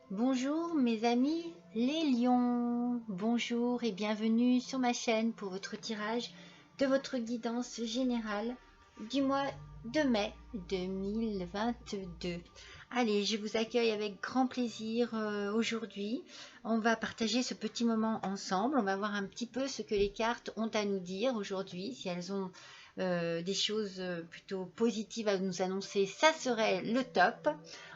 Bonjour mes amis les lions, bonjour et bienvenue sur ma chaîne pour votre tirage de votre guidance générale du mois de mai 2022. Allez, je vous accueille avec grand plaisir aujourd'hui. On va partager ce petit moment ensemble, on va voir un petit peu ce que les cartes ont à nous dire aujourd'hui, si elles ont des choses plutôt positives à nous annoncer, ça serait le top.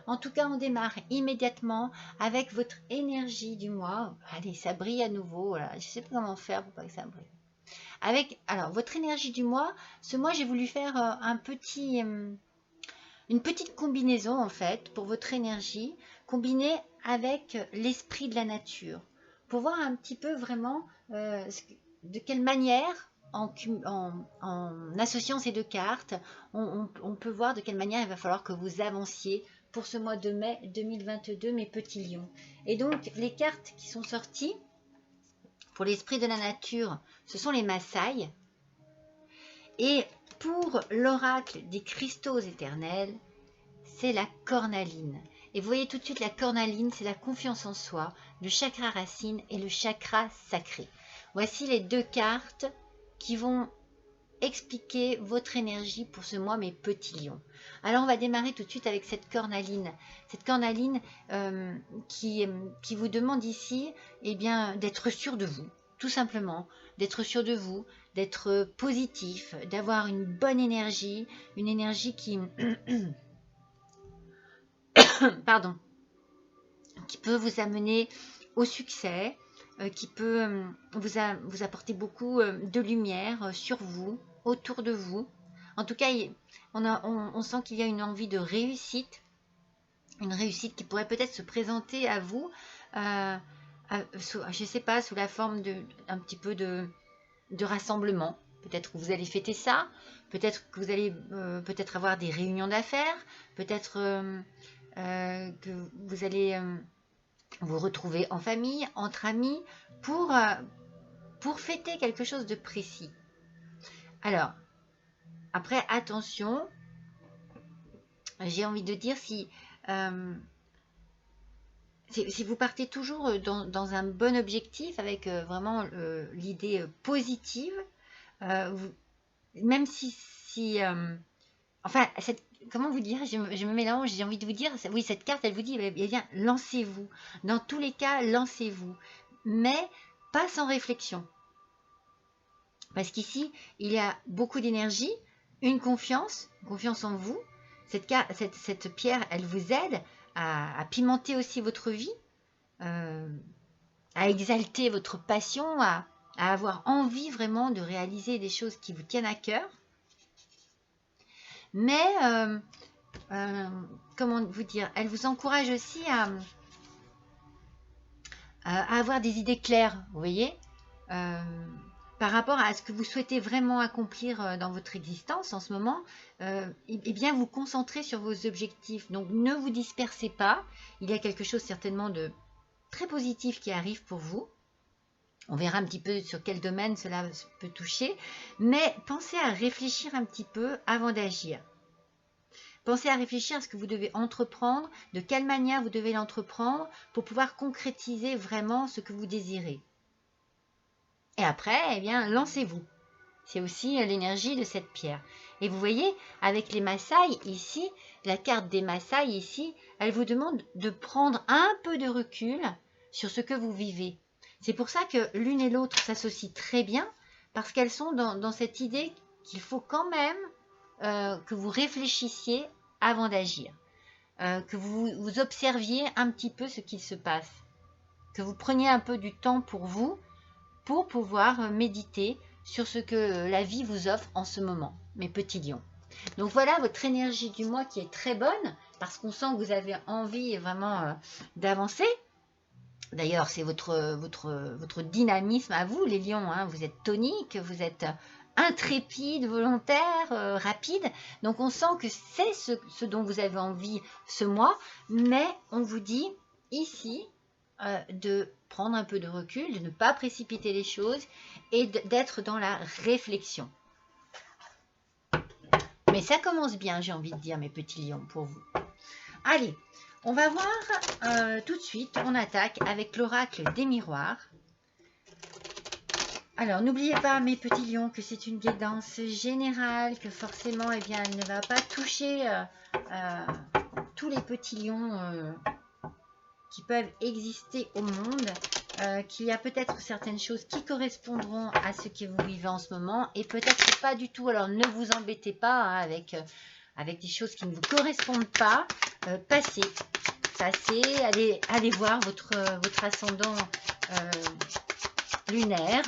En tout cas, on démarre immédiatement avec votre énergie du mois. Allez, ça brille à nouveau. Voilà. Je ne sais pas comment faire pour pas que ça brille. Alors, votre énergie du mois, ce mois, j'ai voulu faire une petite combinaison en fait pour votre énergie, combinée avec l'esprit de la nature, pour voir un petit peu vraiment de quelle manière, en associant ces deux cartes, on peut voir de quelle manière il va falloir que vous avanciez pour ce mois de mai 2022, mes petits lions. Et donc, les cartes qui sont sorties pour l'esprit de la nature, ce sont les Maasai. Et pour l'oracle des cristaux éternels, c'est la cornaline. Et vous voyez tout de suite, la cornaline, c'est la confiance en soi, le chakra racine et le chakra sacré. Voici les deux cartes qui vont expliquer votre énergie pour ce mois, mes petits lions. Alors, on va démarrer tout de suite avec cette cornaline. Cette cornaline qui vous demande ici d'être sûr de vous, tout simplement, d'être sûr de vous, d'être positif, d'avoir une bonne énergie, une énergie qui... pardon, qui peut vous amener au succès, qui peut vous apporter beaucoup de lumière sur vous, autour de vous. En tout cas, on sent qu'il y a une envie de réussite, une réussite qui pourrait peut-être se présenter à vous, je ne sais pas, sous la forme un petit peu de rassemblement. Peut-être que vous allez fêter ça, peut-être que vous allez peut-être avoir des réunions d'affaires, peut-être que vous allez vous retrouver en famille, entre amis, pour fêter quelque chose de précis. Alors, après, attention, j'ai envie de dire, si vous partez toujours dans un bon objectif, avec vraiment l'idée positive, même enfin, comment vous dire, je me mélange, j'ai envie de vous dire, oui, cette carte, elle vous dit, eh bien, lancez-vous. Dans tous les cas, lancez-vous. Mais pas sans réflexion. Parce qu'ici, il y a beaucoup d'énergie, une confiance en vous. Cette pierre, elle vous aide à pimenter aussi votre vie, à exalter votre passion, à avoir envie vraiment de réaliser des choses qui vous tiennent à cœur. Mais, comment vous dire, elle vous encourage aussi à avoir des idées claires, vous voyez, par rapport à ce que vous souhaitez vraiment accomplir dans votre existence en ce moment, et bien vous concentrer sur vos objectifs. Donc ne vous dispersez pas, il y a quelque chose certainement de très positif qui arrive pour vous. On verra un petit peu sur quel domaine cela peut toucher, mais pensez à réfléchir un petit peu avant d'agir. Pensez à réfléchir à ce que vous devez entreprendre, de quelle manière vous devez l'entreprendre pour pouvoir concrétiser vraiment ce que vous désirez. Et après, eh bien, lancez-vous. C'est aussi l'énergie de cette pierre. Et vous voyez, avec les Maasai ici, la carte des Maasai ici, elle vous demande de prendre un peu de recul sur ce que vous vivez. C'est pour ça que l'une et l'autre s'associent très bien, parce qu'elles sont dans cette idée qu'il faut quand même que vous réfléchissiez avant d'agir, que vous observiez un petit peu ce qu'il se passe, que vous preniez un peu du temps pour vous, pour pouvoir méditer sur ce que la vie vous offre en ce moment, mes petits lions. Donc voilà votre énergie du mois qui est très bonne, parce qu'on sent que vous avez envie vraiment d'avancer. D'ailleurs, c'est votre dynamisme à vous, les lions, hein. Vous êtes tonique, vous êtes intrépide, volontaire, rapide. Donc on sent que c'est ce dont vous avez envie ce mois, mais on vous dit ici de prendre un peu de recul, de ne pas précipiter les choses et d'être dans la réflexion. Mais ça commence bien, j'ai envie de dire, mes petits lions, pour vous. Allez, On va voir tout de suite, on attaque avec l'oracle des miroirs. Alors, n'oubliez pas, mes petits lions, que c'est une guidance générale, que forcément, eh bien, elle ne va pas toucher tous les petits lions qui peuvent exister au monde, qu'il y a peut-être certaines choses qui correspondront à ce que vous vivez en ce moment, et peut-être pas du tout. Alors, ne vous embêtez pas hein, avec des choses qui ne vous correspondent pas. Passez, allez voir votre ascendant lunaire.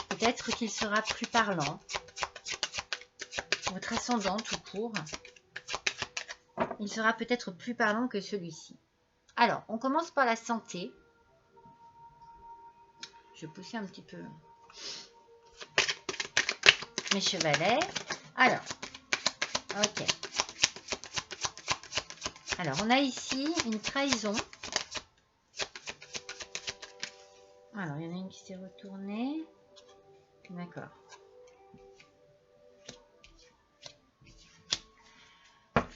Peut-être qu'il sera plus parlant. Votre ascendant tout court. Il sera peut-être plus parlant que celui-ci. Alors, on commence par la santé. Je vais pousser un petit peu mes chevalets. Alors, ok. Alors, on a ici une trahison. Alors, il y en a une qui s'est retournée. D'accord.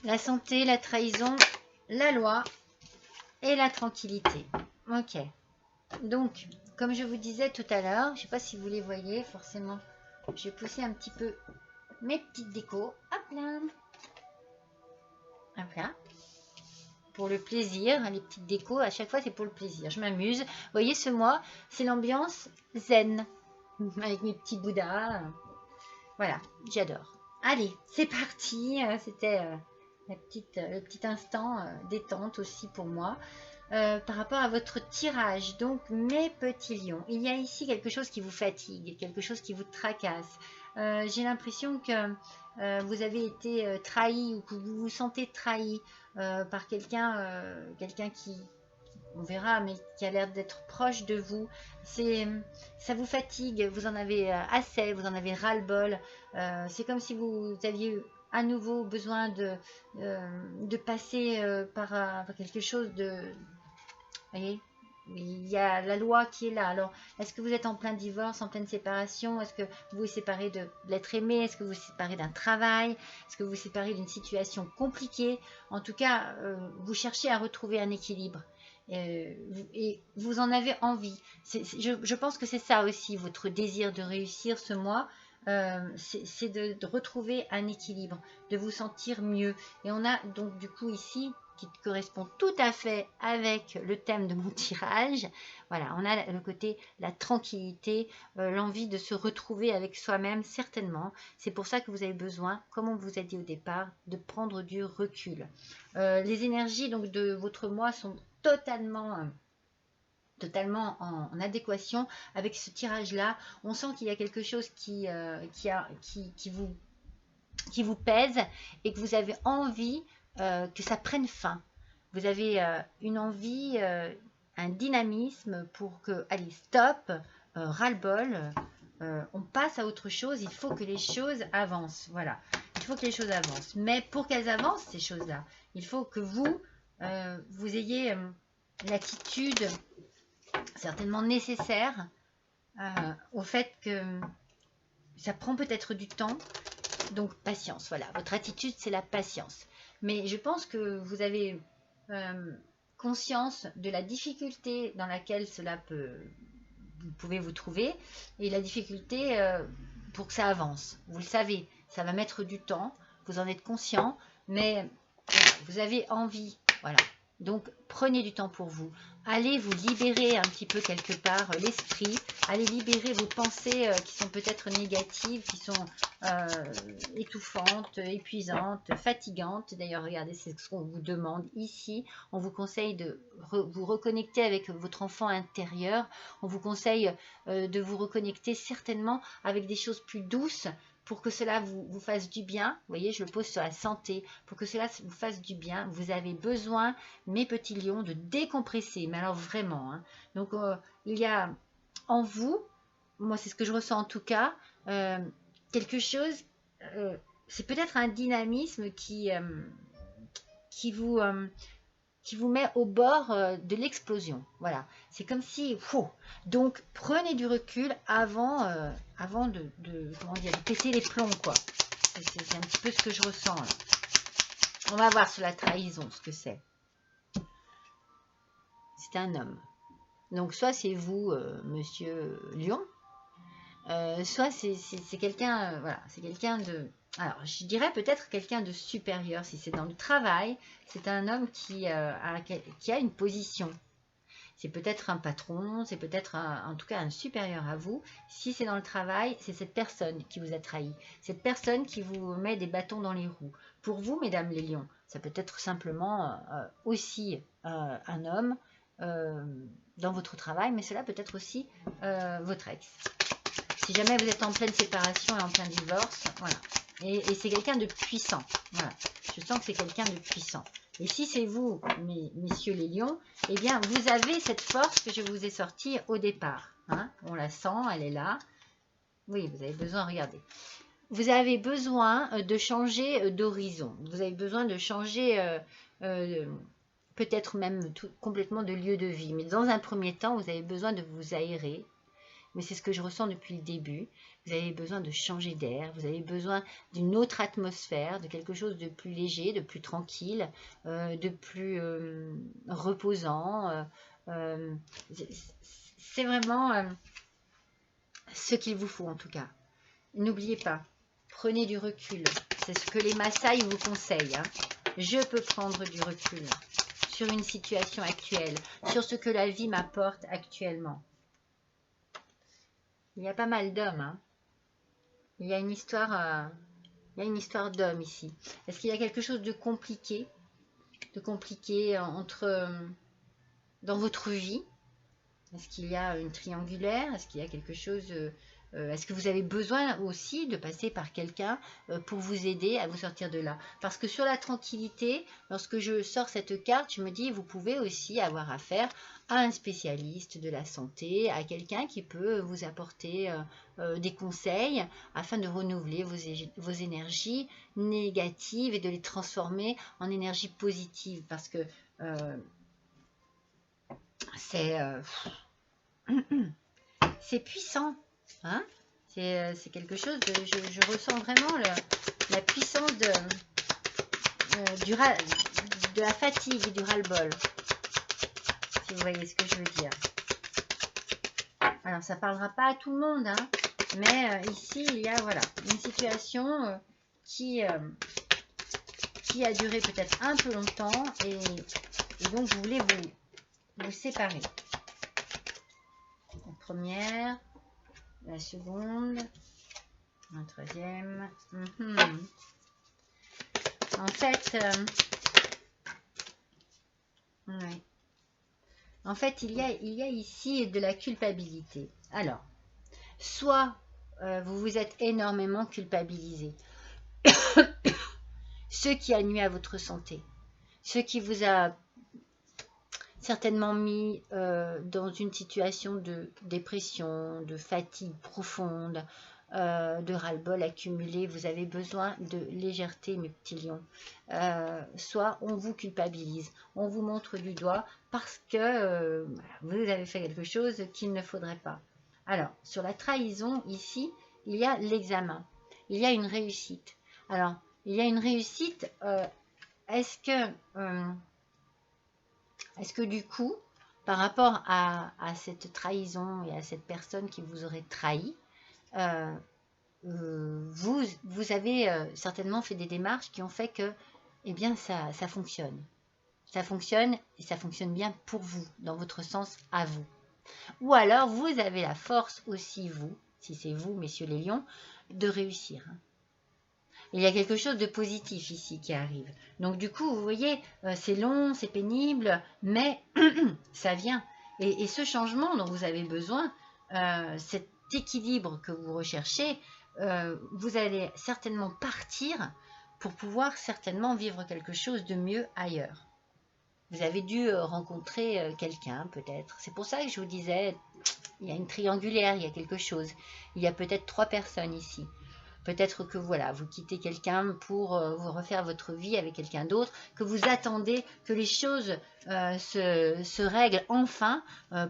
La santé, la trahison, la loi et la tranquillité. Ok. Donc, comme je vous disais tout à l'heure, je ne sais pas si vous les voyez, forcément, je vais pousser un petit peu mes petites décos. Hop là. Hop là. Pour le plaisir, les petites décos, à chaque fois, c'est pour le plaisir. Je m'amuse. Vous voyez, ce mois, c'est l'ambiance zen. Avec mes petits bouddhas. Voilà, j'adore. Allez, c'est parti. C'était le petit instant détente aussi pour moi. Par rapport à votre tirage, donc mes petits lions, il y a ici quelque chose qui vous fatigue, quelque chose qui vous tracasse. J'ai l'impression que vous avez été trahi ou que vous vous sentez trahi par quelqu'un qui, on verra, mais qui a l'air d'être proche de vous. Ça vous fatigue, vous en avez assez, vous en avez ras-le-bol. C'est comme si vous aviez à nouveau besoin de passer par quelque chose de... Vous voyez, il y a la loi qui est là. Alors, est-ce que vous êtes en plein divorce, en pleine séparation? Est-ce que vous vous séparez de l'être aimé? Est-ce que vous vous séparez d'un travail? Est-ce que vous vous séparez d'une situation compliquée? En tout cas, vous cherchez à retrouver un équilibre. Et vous en avez envie. Je pense que c'est ça aussi, votre désir de réussir ce mois. C'est de retrouver un équilibre, de vous sentir mieux. Et on a donc du coup ici, qui correspond tout à fait avec le thème de mon tirage. Voilà, on a le côté, la tranquillité, l'envie de se retrouver avec soi-même, certainement. C'est pour ça que vous avez besoin, comme on vous a dit au départ, de prendre du recul. Les énergies donc de votre mois sont totalement en adéquation avec ce tirage-là. On sent qu'il y a quelque chose qui vous pèse et que vous avez envie que ça prenne fin. Vous avez une envie, un dynamisme pour que, allez, stop, ras-le-bol, on passe à autre chose, il faut que les choses avancent. Voilà, il faut que les choses avancent. Mais pour qu'elles avancent, ces choses-là, il faut que vous ayez l'attitude certainement nécessaire au fait que ça prend peut-être du temps. Donc, patience, voilà. Votre attitude, c'est la patience. Mais je pense que vous avez conscience de la difficulté dans laquelle vous pouvez vous trouver et la difficulté pour que ça avance. Vous le savez, ça va mettre du temps, vous en êtes conscient, mais voilà, vous avez envie, voilà. Donc, prenez du temps pour vous. Allez vous libérer un petit peu quelque part l'esprit. Allez libérer vos pensées qui sont peut-être négatives, qui sont étouffantes, épuisantes, fatigantes. D'ailleurs, regardez, c'est ce qu'on vous demande ici. On vous conseille de vous reconnecter avec votre enfant intérieur. On vous conseille de vous reconnecter certainement avec des choses plus douces, pour que cela vous fasse du bien. Vous voyez, je le pose sur la santé. Pour que cela vous fasse du bien, vous avez besoin, mes petits lions, de décompresser. Mais alors vraiment. Hein. Donc, il y a en vous, moi c'est ce que je ressens en tout cas, quelque chose, c'est peut-être un dynamisme qui vous met au bord de l'explosion. Voilà, c'est comme si... Donc, prenez du recul avant comment dire, de péter les plombs, quoi. C'est un petit peu ce que je ressens. Là. On va voir sur la trahison ce que c'est. c'est un homme. Donc soit c'est vous, monsieur Lion, soit c'est quelqu'un, voilà, c'est quelqu'un de... Alors, je dirais peut-être quelqu'un de supérieur. Si c'est dans le travail, c'est un homme qui a une position. C'est peut-être un patron, c'est peut-être en tout cas un supérieur à vous. Si c'est dans le travail, c'est cette personne qui vous a trahi. Cette personne qui vous met des bâtons dans les roues. Pour vous, mesdames les lions, ça peut être simplement aussi un homme dans votre travail, mais cela peut être aussi votre ex. Si jamais vous êtes en pleine séparation et en plein divorce, voilà. Et c'est quelqu'un de puissant. Voilà. Je sens que c'est quelqu'un de puissant. Et si c'est vous, messieurs les lions, eh bien, vous avez cette force que je vous ai sortie au départ. Hein. On la sent, elle est là. Oui, vous avez besoin, regardez. Vous avez besoin de changer d'horizon. Vous avez besoin de changer peut-être même complètement de lieu de vie. Mais dans un premier temps, vous avez besoin de vous aérer. Mais c'est ce que je ressens depuis le début. Vous avez besoin de changer d'air, vous avez besoin d'une autre atmosphère, de quelque chose de plus léger, de plus tranquille, de plus reposant. C'est vraiment ce qu'il vous faut en tout cas. N'oubliez pas, prenez du recul. C'est ce que les Maasai vous conseillent. Hein. Je peux prendre du recul sur une situation actuelle, sur ce que la vie m'apporte actuellement. Il y a pas mal d'hommes. Hein. Il y a une histoire d'hommes ici. Est-ce qu'il y a quelque chose de compliqué dans votre vie? Est-ce qu'il y a une triangulaire? Est-ce qu'il y a quelque chose... est-ce que vous avez besoin aussi de passer par quelqu'un pour vous aider à vous sortir de là? Parce que sur la tranquillité, lorsque je sors cette carte, je me dis, vous pouvez aussi avoir affaire à un spécialiste de la santé, à quelqu'un qui peut vous apporter des conseils afin de renouveler vos énergies négatives et de les transformer en énergie positive. Parce que c'est puissant. Hein, c'est quelque chose de... Je ressens vraiment la puissance de la fatigue et du ras-le-bol. Si vous voyez ce que je veux dire. Alors, ça ne parlera pas à tout le monde. Hein, mais ici, il y a voilà, une situation qui a duré peut-être un peu longtemps. Et donc, vous voulez vous séparer. La première... La seconde, la troisième. En fait, ouais. En fait, il y a ici de la culpabilité. Alors, soit vous vous êtes énormément culpabilisé, ce qui a nuit à votre santé, ce qui vous a certainement mis dans une situation de dépression, de fatigue profonde, de ras-le-bol accumulé. Vous avez besoin de légèreté, mes petits lions. Soit on vous culpabilise, on vous montre du doigt parce que vous avez fait quelque chose qu'il ne faudrait pas. Alors, sur la trahison, ici, il y a l'examen. Il y a une réussite. Alors, il y a une réussite. Est-ce que du coup, par rapport à cette trahison et à cette personne qui vous aurait trahi, vous avez certainement fait des démarches qui ont fait que, eh bien, ça fonctionne. Ça fonctionne et ça fonctionne bien pour vous, dans votre sens à vous. Ou alors, vous avez la force aussi, vous, si c'est vous, messieurs les lions, de réussir. Il y a quelque chose de positif ici qui arrive. Donc du coup, vous voyez, c'est long, c'est pénible, mais ça vient. Et ce changement dont vous avez besoin, cet équilibre que vous recherchez, vous allez certainement partir pour pouvoir certainement vivre quelque chose de mieux ailleurs. Vous avez dû rencontrer quelqu'un peut-être. C'est pour ça que je vous disais, il y a une triangulaire, il y a quelque chose. Il y a peut-être 3 personnes ici. Peut-être que voilà, vous quittez quelqu'un pour vous refaire votre vie avec quelqu'un d'autre, que vous attendez que les choses se règlent enfin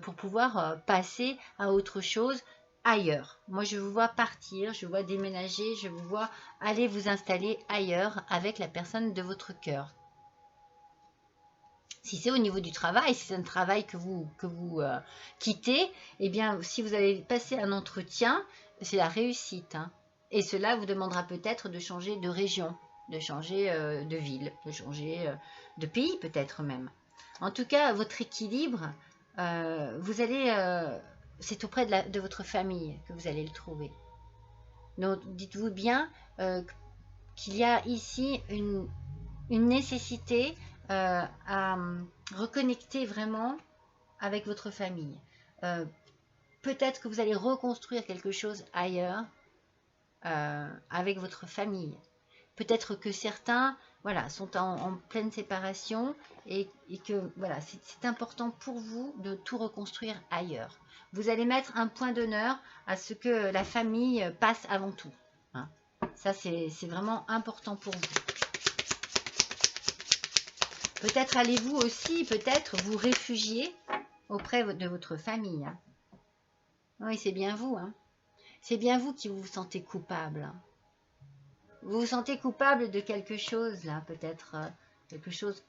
pour pouvoir passer à autre chose ailleurs. Moi, je vous vois partir, je vous vois déménager, je vous vois aller vous installer ailleurs avec la personne de votre cœur. Si c'est au niveau du travail, si c'est un travail que vous quittez, eh bien, si vous avez passé un entretien, c'est la réussite, hein. Et cela vous demandera peut-être de changer de région, de changer de ville, de changer de pays peut-être même. En tout cas, votre équilibre, vous allez, c'est auprès de votre famille que vous allez le trouver. Donc, dites-vous bien qu'il y a ici une nécessité à reconnecter vraiment avec votre famille. Peut-être que vous allez reconstruire quelque chose ailleurs avec votre famille. Peut-être que certains voilà, sont en pleine séparation et que voilà, c'est important pour vous de tout reconstruire ailleurs. Vous allez mettre un point d'honneur à ce que la famille passe avant tout, hein. Ça, c'est vraiment important pour vous. Peut-être allez-vous aussi, peut-être vous réfugier auprès de votre famille, hein. Oui, c'est bien vous, hein. C'est bien vous qui vous sentez coupable, hein. Vous vous sentez coupable de quelque chose, là, peut-être quelque chose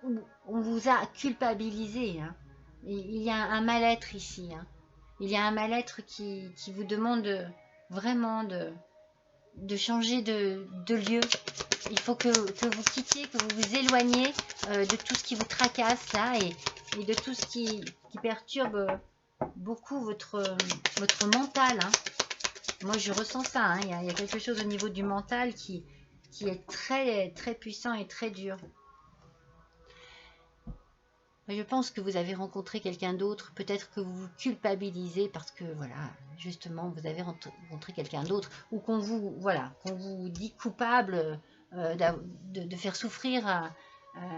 où on vous a culpabilisé, hein. Il y a un mal-être ici, hein. Il y a un mal-être qui vous demande vraiment de changer de lieu. Il faut que vous quittiez, que vous vous éloigniez de tout ce qui vous tracasse là et de tout ce qui perturbe beaucoup votre mental, hein. Moi, je ressens ça, hein. Il y a quelque chose au niveau du mental qui est très, très puissant et très dur. Je pense que vous avez rencontré quelqu'un d'autre. Peut-être que vous vous culpabilisez parce que, voilà, justement, vous avez rencontré quelqu'un d'autre ou qu'on vous dit coupable de faire souffrir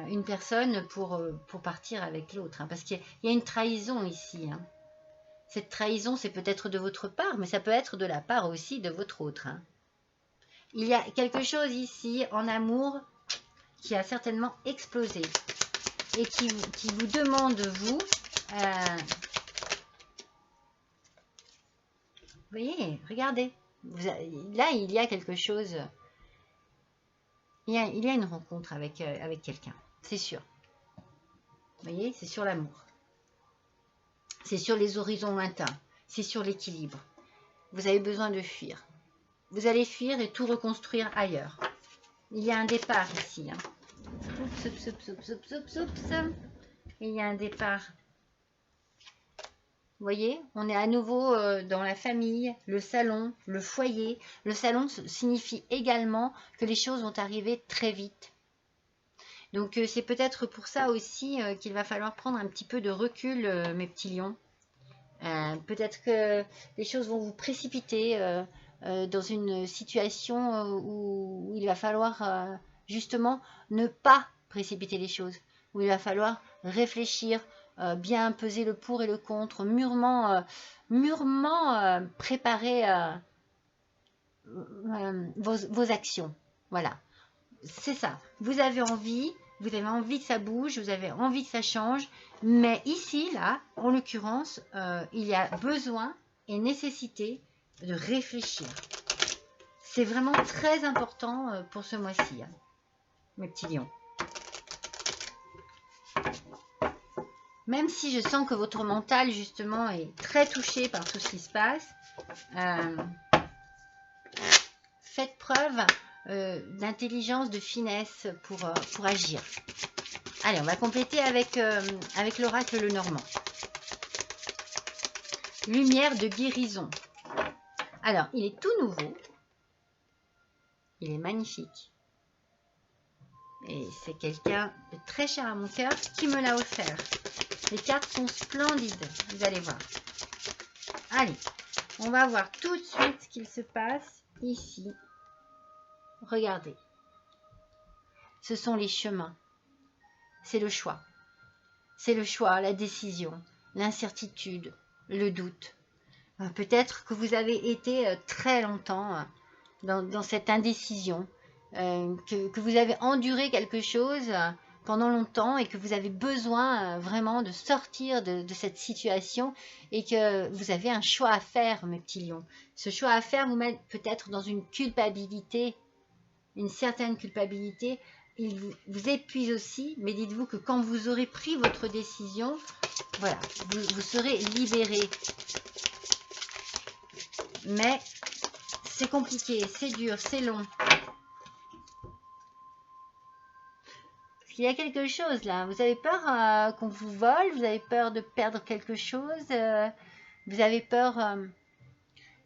une personne pour partir avec l'autre, hein. Parce qu'il y a une trahison ici, hein. Cette trahison, c'est peut-être de votre part, mais ça peut être de la part aussi de votre autre, hein. Il y a quelque chose ici en amour qui a certainement explosé et qui vous demande, vous voyez, regardez, là, il y a quelque chose, il y a une rencontre avec quelqu'un, c'est sûr. Vous voyez, c'est sur l'amour. C'est sur les horizons lointains. C'est sur l'équilibre. Vous avez besoin de fuir. Vous allez fuir et tout reconstruire ailleurs. Il y a un départ ici, hein. Oups, oups, oups, oups, oups, oups. Il y a un départ. Vous voyez, on est à nouveau dans la famille, le salon, le foyer. Le salon signifie également que les choses vont arriver très vite. Donc, c'est peut-être pour ça aussi qu'il va falloir prendre un petit peu de recul, mes petits lions. Peut-être que les choses vont vous précipiter dans une situation où il va falloir justement ne pas précipiter les choses, où il va falloir réfléchir, bien peser le pour et le contre, mûrement préparer vos actions. Voilà, c'est ça. Vous avez envie que ça bouge, vous avez envie que ça change, mais ici, là, en l'occurrence, il y a besoin et nécessité de réfléchir. C'est vraiment très important pour ce mois-ci, hein, mes petits lions. Même si je sens que votre mental, justement, est très touché par tout ce qui se passe, faites preuve d'intelligence, de finesse pour agir. Allez, on va compléter avec l'oracle Lenormand. Lumière de guérison. Alors, il est tout nouveau. Il est magnifique. Et c'est quelqu'un de très cher à mon cœur qui me l'a offert. Les cartes sont splendides, vous allez voir. Allez, on va voir tout de suite ce qu'il se passe ici. Regardez. Ce sont les chemins. C'est le choix. C'est le choix, la décision, l'incertitude, le doute. Peut-être que vous avez été très longtemps dans cette indécision, que vous avez enduré quelque chose pendant longtemps et que vous avez besoin vraiment de sortir de cette situation et que vous avez un choix à faire, mes petits lions. Ce choix à faire vous met peut-être dans une culpabilité, une certaine culpabilité il vous épuise aussi, mais dites-vous que quand vous aurez pris votre décision, voilà, vous serez libéré. Mais c'est compliqué, c'est dur, c'est long. Parce qu'il y a quelque chose là. Vous avez peur qu'on vous vole, vous avez peur de perdre quelque chose, vous avez peur...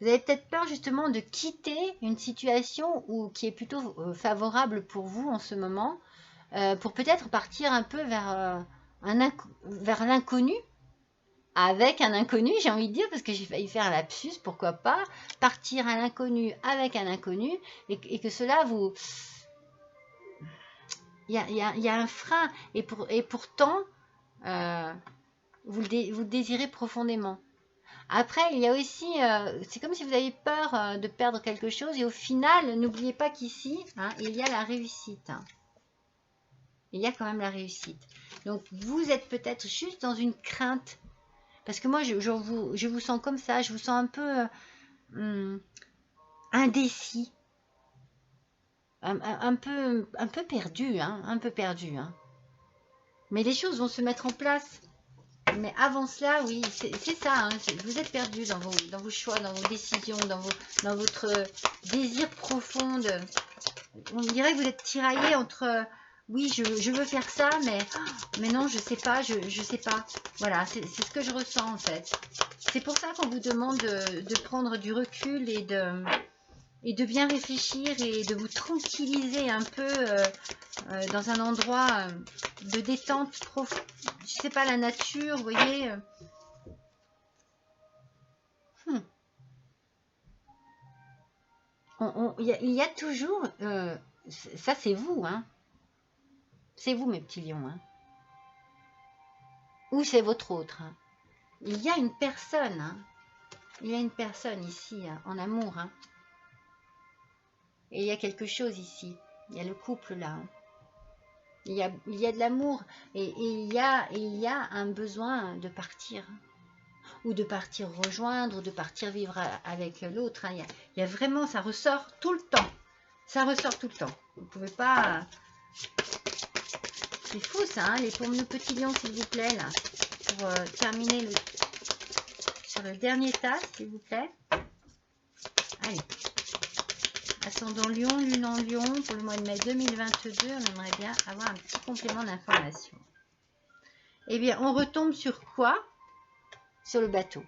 vous avez peut-être peur justement de quitter une situation qui est plutôt favorable pour vous en ce moment, pour peut-être partir un peu vers l'inconnu, avec un inconnu, j'ai envie de dire, parce que j'ai failli faire un lapsus, pourquoi pas, partir à l'inconnu avec un inconnu, et que cela vous... Il y a un frein, et pourtant, vous le désirez profondément. Après, il y a aussi, c'est comme si vous avez peur de perdre quelque chose, et au final, n'oubliez pas qu'ici, hein, il y a la réussite. Hein. Il y a quand même la réussite. Donc, vous êtes peut-être juste dans une crainte. Parce que moi, je vous sens comme ça, je vous sens un peu indécis. Un peu perdu, hein, un peu perdu. Hein. Mais les choses vont se mettre en place. Mais avant cela, oui, c'est ça. Hein, vous êtes perdu dans vos choix, dans vos décisions, dans votre désir profond. On dirait que vous êtes tiraillé entre... oui, je veux faire ça, mais non, je sais pas, je sais pas. Voilà, c'est ce que je ressens en fait. C'est pour ça qu'on vous demande de prendre du recul et de bien réfléchir et de vous tranquilliser un peu dans un endroit de détente profonde. Je sais pas, la nature, vous voyez. Il y a toujours... ça, c'est vous, hein. C'est vous, mes petits lions, hein. Ou c'est votre autre. Hein. Il y a une personne, hein. Il y a une personne ici, hein, en amour, hein. Et il y a quelque chose ici. Il y a le couple, là, hein. Il y a de l'amour et il y a un besoin de partir. Ou de partir rejoindre, ou de partir vivre avec l'autre. Hein. Il y a vraiment, ça ressort tout le temps. Ça ressort tout le temps. Vous ne pouvez pas... C'est fou ça, hein, les pour nos petits lions, s'il vous plaît, là. Pour terminer sur le dernier tas, s'il vous plaît. Allez. Ascendant Lion, Lune en Lion, pour le mois de mai 2022, on aimerait bien avoir un petit complément d'information. Eh bien, on retombe sur quoi? Sur le bateau.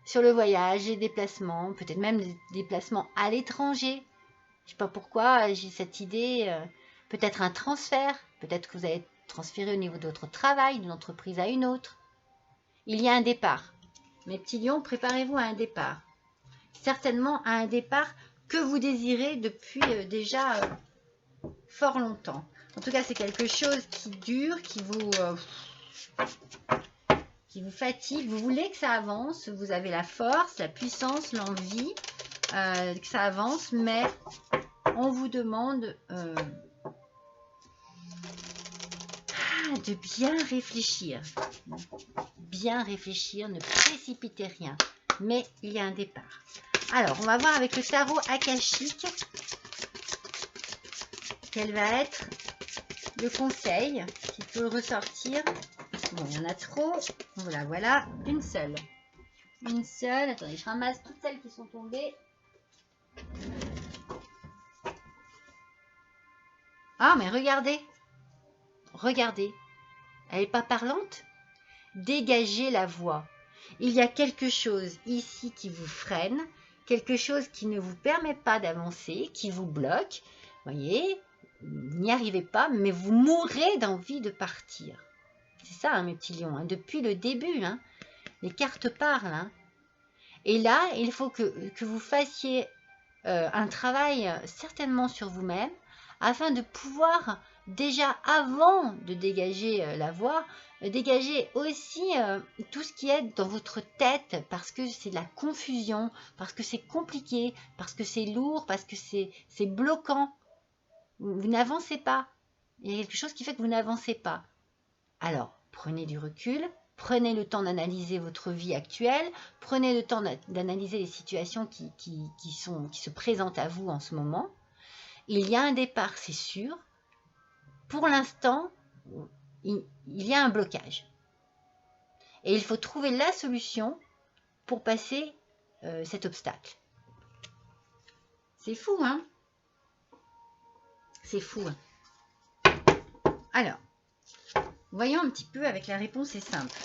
Sur le voyage, les déplacements, peut-être même des déplacements à l'étranger. Je ne sais pas pourquoi, j'ai cette idée. Peut-être un transfert. Peut-être que vous allez transférer au niveau de votre travail, d'une entreprise à une autre. Il y a un départ. Mes petits lions, préparez-vous à un départ. Certainement à un départ que vous désirez depuis déjà fort longtemps. En tout cas, c'est quelque chose qui dure, qui vous fatigue. Vous voulez que ça avance, vous avez la force, la puissance, l'envie que ça avance, mais on vous demande de bien réfléchir. Bien réfléchir, ne précipitez rien. Mais il y a un départ. Alors, on va voir avec le tarot akashique quel va être le conseil qui peut ressortir. Bon, il y en a trop. Voilà, une seule. Une seule. Attendez, je ramasse toutes celles qui sont tombées. Ah, mais regardez. Regardez. Elle n'est pas parlante? Dégagez la voix. Il y a quelque chose ici qui vous freine, quelque chose qui ne vous permet pas d'avancer, qui vous bloque. Voyez, vous n'y arrivez pas, mais vous mourrez d'envie de partir. C'est ça, hein, mes petits lions, hein, depuis le début. Hein, les cartes parlent. Hein. Et là, il faut que vous fassiez un travail certainement sur vous-même, afin de pouvoir, déjà avant de dégager la voix, dégager aussi tout ce qui est dans votre tête, parce que c'est de la confusion, parce que c'est compliqué, parce que c'est lourd, parce que c'est bloquant. Vous n'avancez pas. Il y a quelque chose qui fait que vous n'avancez pas. Alors, prenez du recul, prenez le temps d'analyser votre vie actuelle, prenez le temps d'analyser les situations qui se présentent à vous en ce moment. Il y a un départ, c'est sûr, pour l'instant, il y a un blocage. Et il faut trouver la solution pour passer cet obstacle. C'est fou, hein? C'est fou. Hein? Alors, voyons un petit peu avec la réponse est simple.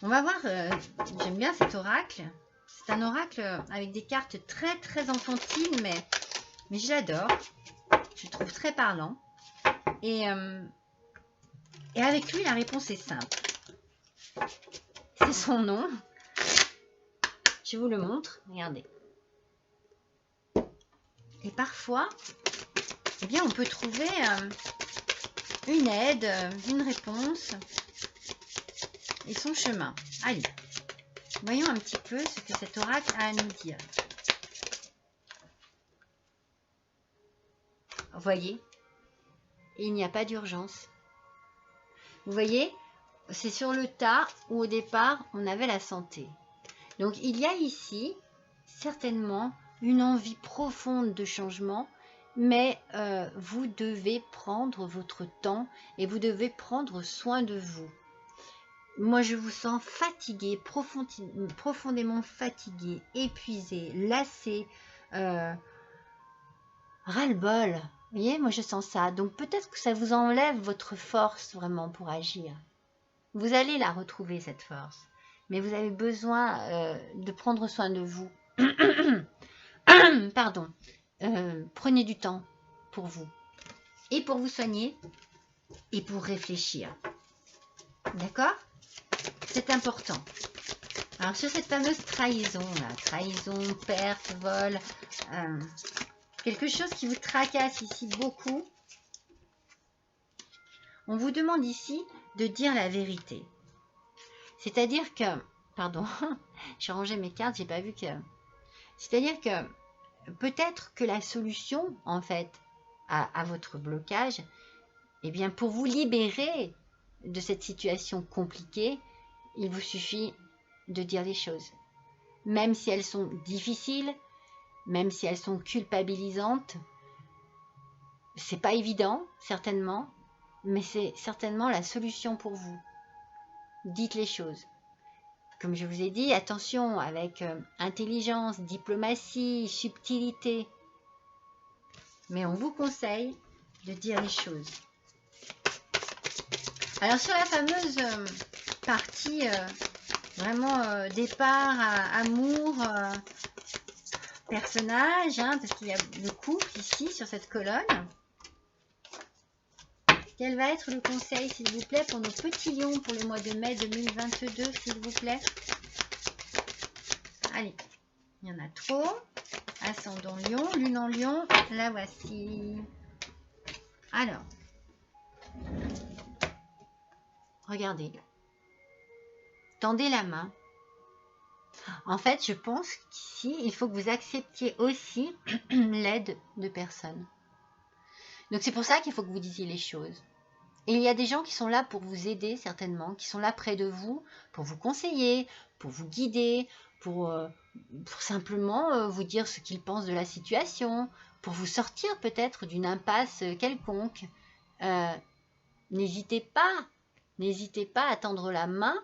On va voir, j'aime bien cet oracle. C'est un oracle avec des cartes très très enfantines, mais je l'adore. Je le trouve très parlant. Et avec lui, la réponse est simple. C'est son nom. Je vous le montre. Regardez. Et parfois, eh bien, on peut trouver une aide, une réponse et son chemin. Allez, voyons un petit peu ce que cet oracle a à nous dire. Vous voyez, il n'y a pas d'urgence. Vous voyez, c'est sur le tas où au départ, on avait la santé. Donc, il y a ici, certainement, une envie profonde de changement, mais vous devez prendre votre temps et vous devez prendre soin de vous. Moi, je vous sens fatigué, profondément fatigué, épuisé, lassé, ras-le-bol. Vous voyez, moi, je sens ça. Donc, peut-être que ça vous enlève votre force vraiment pour agir. Vous allez la retrouver, cette force. Mais vous avez besoin de prendre soin de vous. Pardon. Prenez du temps pour vous. Et pour vous soigner. Et pour réfléchir. D'accord? C'est important. Alors, sur cette fameuse trahison, là, trahison, perte, vol, quelque chose qui vous tracasse ici beaucoup, on vous demande ici de dire la vérité. C'est-à-dire que, pardon, j'ai rangé mes cartes, j'ai pas vu que... C'est-à-dire que peut-être que la solution, en fait, à votre blocage, eh bien, pour vous libérer de cette situation compliquée, il vous suffit de dire les choses. Même si elles sont difficiles, même si elles sont culpabilisantes, c'est pas évident, certainement, mais c'est certainement la solution pour vous. Dites les choses. Comme je vous ai dit, attention avec intelligence, diplomatie, subtilité. Mais on vous conseille de dire les choses. Alors sur la fameuse partie vraiment départ, amour, personnage, hein, parce qu'il y a le couple ici sur cette colonne. Quel va être le conseil, s'il vous plaît, pour nos petits lions pour le mois de mai 2022, s'il vous plaît? Allez, il y en a trop. Ascendant lion, lune en lion, la voici. Alors, regardez. Tendez la main. En fait, je pense qu'ici, il faut que vous acceptiez aussi l'aide de personnes. Donc, c'est pour ça qu'il faut que vous disiez les choses. Et il y a des gens qui sont là pour vous aider, certainement, qui sont là près de vous, pour vous conseiller, pour vous guider, pour simplement vous dire ce qu'ils pensent de la situation, pour vous sortir peut-être d'une impasse quelconque. N'hésitez pas à tendre la main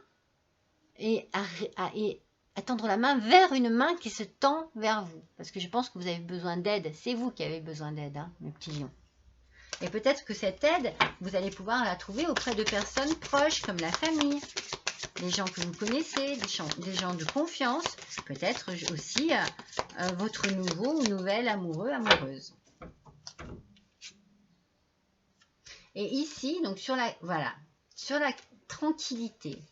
et à tendre la main vers une main qui se tend vers vous. Parce que je pense que vous avez besoin d'aide. C'est vous qui avez besoin d'aide, hein, mes petits lions. Et peut-être que cette aide, vous allez pouvoir la trouver auprès de personnes proches, comme la famille, les gens que vous connaissez, des gens de confiance, peut-être aussi votre nouveau ou nouvelle amoureux, amoureuse. Et ici, donc sur la tranquillité,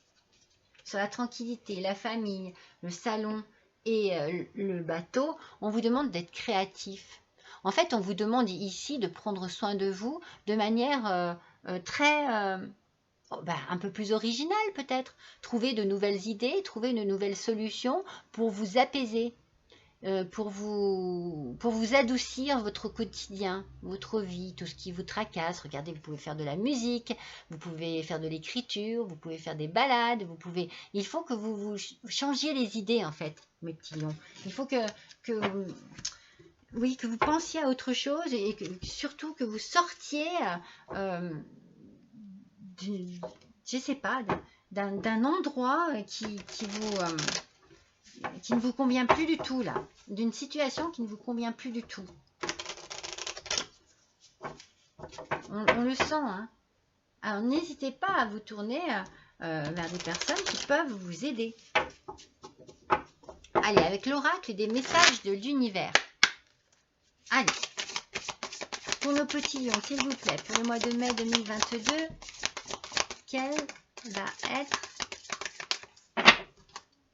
la famille, le salon et le bateau, on vous demande d'être créatif. En fait, on vous demande ici de prendre soin de vous de manière très, un peu plus originale peut-être. Trouver de nouvelles idées, trouver de nouvelles solutions pour vous apaiser, pour vous adoucir votre quotidien, votre vie, tout ce qui vous tracasse. Regardez, vous pouvez faire de la musique, vous pouvez faire de l'écriture, vous pouvez faire des balades, il faut que vous changiez les idées en fait, mes petits lions. Il faut que oui, que vous pensiez à autre chose et que, surtout que vous sortiez, je sais pas, d'un endroit qui ne vous convient plus du tout là, d'une situation qui ne vous convient plus du tout. On le sent, hein. Alors n'hésitez pas à vous tourner vers des personnes qui peuvent vous aider. Allez, avec l'oracle des messages de l'univers. Allez, pour nos petits lions, s'il vous plaît, pour le mois de mai 2022, quel va être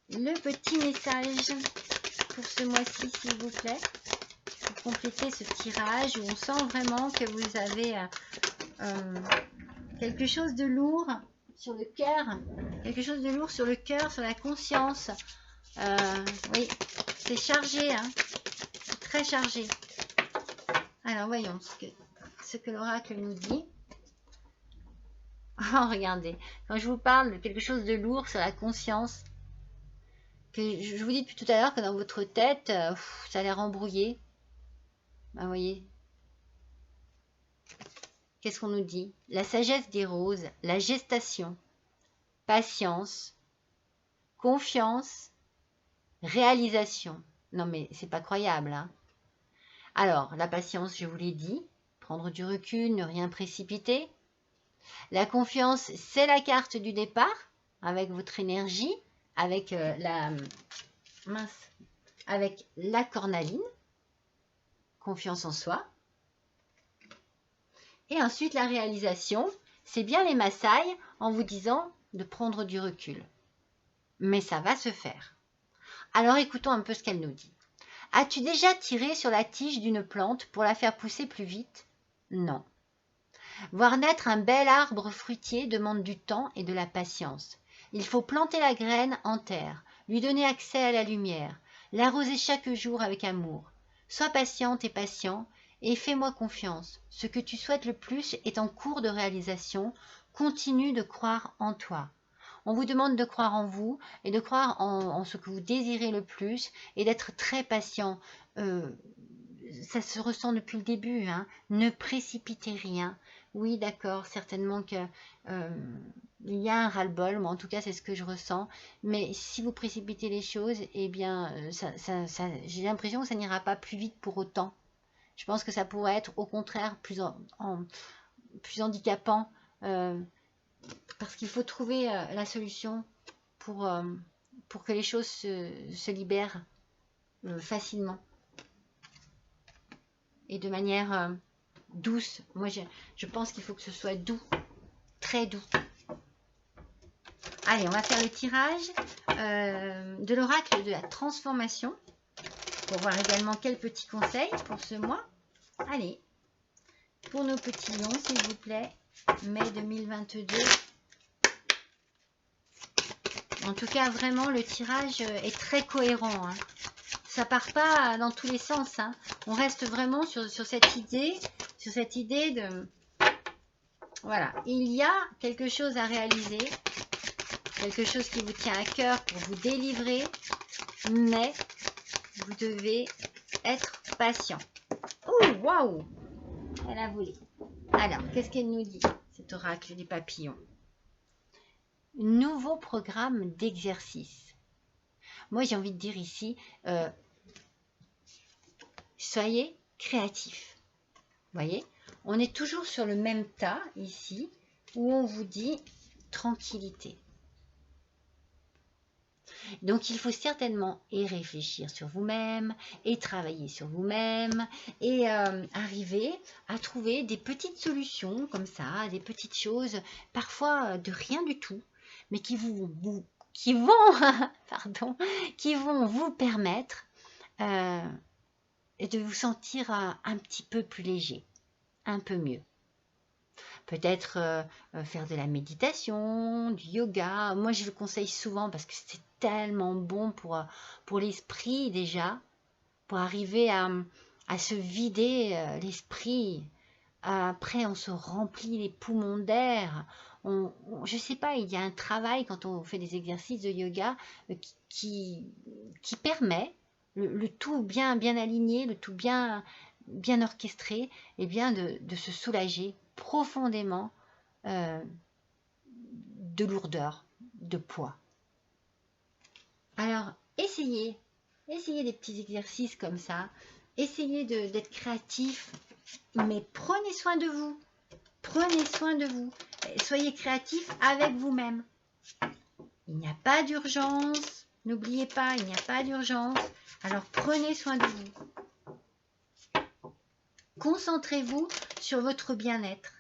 le petit message pour ce mois-ci, s'il vous plaît, pour compléter ce tirage où on sent vraiment que vous avez quelque chose de lourd sur le cœur, quelque chose de lourd sur le cœur, sur la conscience. Oui, c'est chargé, hein, c'est très chargé. Alors voyons ce que l'oracle nous dit. Oh, regardez, quand je vous parle de quelque chose de lourd sur la conscience, que je vous dis depuis tout à l'heure que dans votre tête, ça a l'air embrouillé. Ben, vous voyez, qu'est-ce qu'on nous dit? La sagesse des roses, la gestation, patience, confiance, réalisation. Non mais c'est pas croyable, hein. Alors, la patience, je vous l'ai dit, prendre du recul, ne rien précipiter. La confiance, c'est la carte du départ, avec votre énergie, avec avec la cornaline, confiance en soi. Et ensuite, la réalisation, c'est bien les Maasai en vous disant de prendre du recul. Mais ça va se faire. Alors, écoutons un peu ce qu'elle nous dit. As-tu déjà tiré sur la tige d'une plante pour la faire pousser plus vite? Non. Voir naître un bel arbre fruitier demande du temps et de la patience. Il faut planter la graine en terre, lui donner accès à la lumière, l'arroser chaque jour avec amour. Sois patiente et patient, et fais-moi confiance. Ce que tu souhaites le plus est en cours de réalisation. Continue de croire en toi. On vous demande de croire en vous et de croire en ce que vous désirez le plus et d'être très patient. Ça se ressent depuis le début, hein. Ne précipitez rien. Oui, d'accord, certainement que il y a un ras-le-bol, moi en tout cas c'est ce que je ressens, mais si vous précipitez les choses, eh bien j'ai l'impression que ça n'ira pas plus vite pour autant. Je pense que ça pourrait être au contraire plus handicapant, parce qu'il faut trouver la solution pour que les choses se libèrent facilement et de manière douce. Moi je pense qu'il faut que ce soit doux, très doux. Allez, on va faire le tirage de l'oracle de la transformation pour voir également quels petits conseils pour ce mois. Allez, pour nos petits lions, s'il vous plaît, mai 2022. En tout cas, vraiment, le tirage est très cohérent, hein. Ça part pas dans tous les sens, hein. On reste vraiment sur cette idée de... Voilà, il y a quelque chose à réaliser, quelque chose qui vous tient à cœur pour vous délivrer, mais vous devez être patient. Oh, waouh! Elle a volé. Alors, qu'est-ce qu'elle nous dit, cet oracle des papillons? Nouveau programme d'exercice. Moi, j'ai envie de dire ici, soyez créatifs. Vous voyez, on est toujours sur le même tas ici, où on vous dit tranquillité. Donc, il faut certainement et réfléchir sur vous-même, et travailler sur vous-même, et arriver à trouver des petites solutions comme ça, des petites choses, parfois de rien du tout, mais qui pardon, qui vont vous permettre de vous sentir un petit peu plus léger, un peu mieux. Peut-être faire de la méditation, du yoga. Moi, je le conseille souvent parce que c'est tellement bon pour l'esprit déjà, pour arriver à se vider l'esprit. Après, on se remplit les poumons d'air. Je ne sais pas, il y a un travail quand on fait des exercices de yoga qui permet le tout bien aligné, le tout bien orchestré, et bien de se soulager profondément de lourdeur, de poids. Alors, essayez des petits exercices comme ça. Essayez d'être créatif, mais prenez soin de vous. Prenez soin de vous. Soyez créatif avec vous-même. Il n'y a pas d'urgence. N'oubliez pas, il n'y a pas d'urgence. Alors, prenez soin de vous. Concentrez-vous sur votre bien-être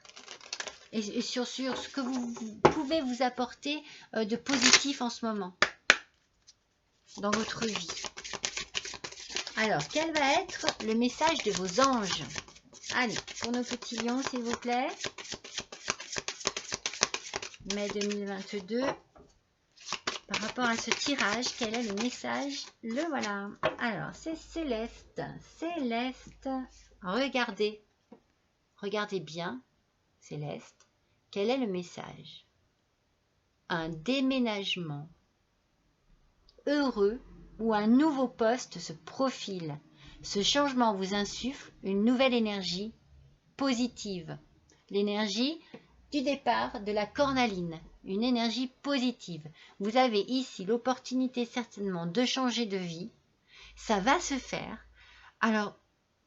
et sur ce que vous pouvez vous apporter de positif en ce moment dans votre vie. Alors, quel va être le message de vos anges? Allez, pour nos petits lions, s'il vous plaît. Mai 2022. Par rapport à ce tirage, quel est le message? Le voilà. Alors, c'est Céleste. Céleste. Regardez. Regardez bien, Céleste. Quel est le message? Un déménagement heureux ou un nouveau poste se profile. Ce changement vous insuffle une nouvelle énergie positive. L'énergie du départ de la cornaline, une énergie positive. Vous avez ici l'opportunité certainement de changer de vie. Ça va se faire. Alors,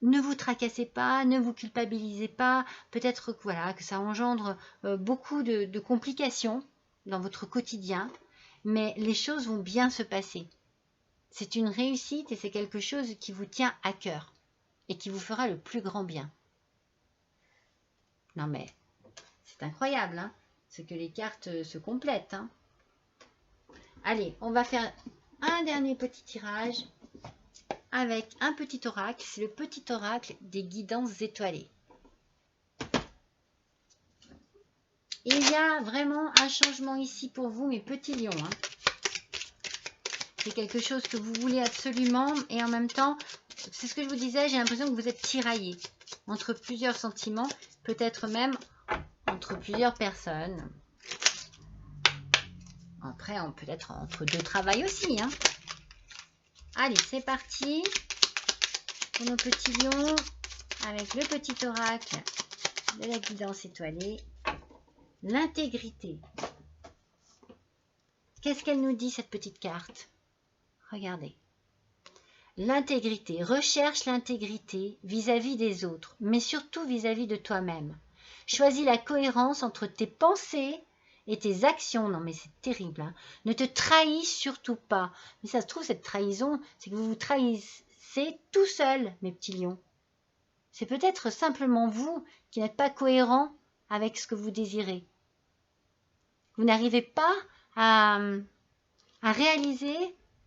ne vous tracassez pas, ne vous culpabilisez pas. Peut-être que, voilà, que ça engendre beaucoup de complications dans votre quotidien, mais les choses vont bien se passer. C'est une réussite et c'est quelque chose qui vous tient à cœur et qui vous fera le plus grand bien. Non mais, c'est incroyable, hein, ce que les cartes se complètent. Hein. Allez, on va faire un dernier petit tirage avec un petit oracle. C'est le petit oracle des guidances étoilées. Il y a vraiment un changement ici pour vous, mes petits lions. Hein. C'est quelque chose que vous voulez absolument et en même temps, c'est ce que je vous disais, j'ai l'impression que vous êtes tiraillés entre plusieurs sentiments, peut-être même entre plusieurs personnes. Après, peut-être entre deux travails aussi. Hein. Allez, c'est parti pour nos petits lions avec le petit oracle de la guidance étoilée. L'intégrité. Qu'est-ce qu'elle nous dit, cette petite carte? Regardez. L'intégrité. Recherche l'intégrité vis-à-vis des autres, mais surtout vis-à-vis de toi-même. Choisis la cohérence entre tes pensées et tes actions. Non, mais c'est terrible. Hein. Ne te trahis surtout pas. Mais ça se trouve, cette trahison, c'est que vous vous trahissez tout seul, mes petits lions. C'est peut-être simplement vous qui n'êtes pas cohérent avec ce que vous désirez. Vous n'arrivez pas à réaliser,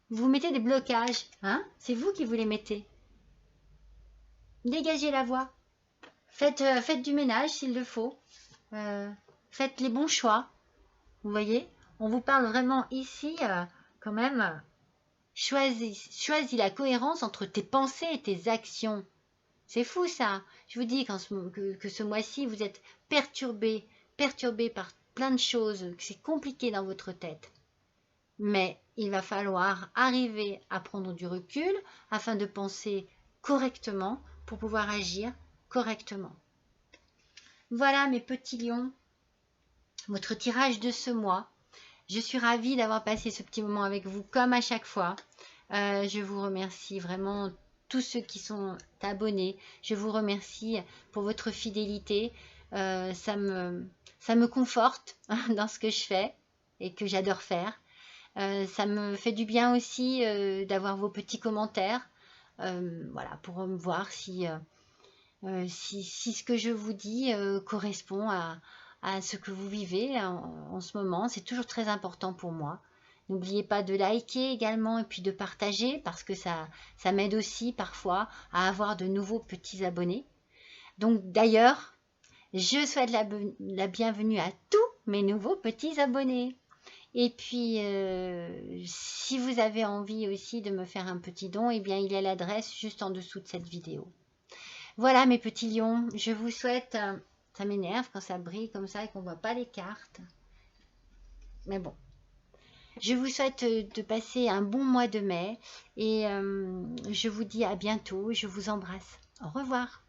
vous mettez des blocages. Hein? C'est vous qui vous les mettez. Dégagez la voie. Faites du ménage s'il le faut. Faites les bons choix. Vous voyez, on vous parle vraiment ici, quand même, choisis la cohérence entre tes pensées et tes actions. C'est fou ça. Je vous dis que ce mois-ci, vous êtes perturbé par plein de choses, que c'est compliqué dans votre tête. Mais il va falloir arriver à prendre du recul afin de penser correctement pour pouvoir agir correctement. Voilà mes petits lions, votre tirage de ce mois. Je suis ravie d'avoir passé ce petit moment avec vous comme à chaque fois. Je vous remercie vraiment tous ceux qui sont abonnés. Je vous remercie pour votre fidélité. Ça me conforte dans ce que je fais et que j'adore faire. Ça me fait du bien aussi d'avoir vos petits commentaires. Voilà, pour me voir si ce que je vous dis correspond à ce que vous vivez en ce moment. C'est toujours très important pour moi. N'oubliez pas de liker également et puis de partager parce que ça m'aide aussi parfois à avoir de nouveaux petits abonnés. Donc d'ailleurs, je souhaite la bienvenue à tous mes nouveaux petits abonnés. Et puis, si vous avez envie aussi de me faire un petit don, eh bien, il y a l'adresse juste en dessous de cette vidéo. Voilà mes petits lions, je vous souhaite, ça m'énerve quand ça brille comme ça et qu'on ne voit pas les cartes. Mais bon, Je vous souhaite de passer un bon mois de mai et je vous dis à bientôt. Je vous embrasse. Au revoir.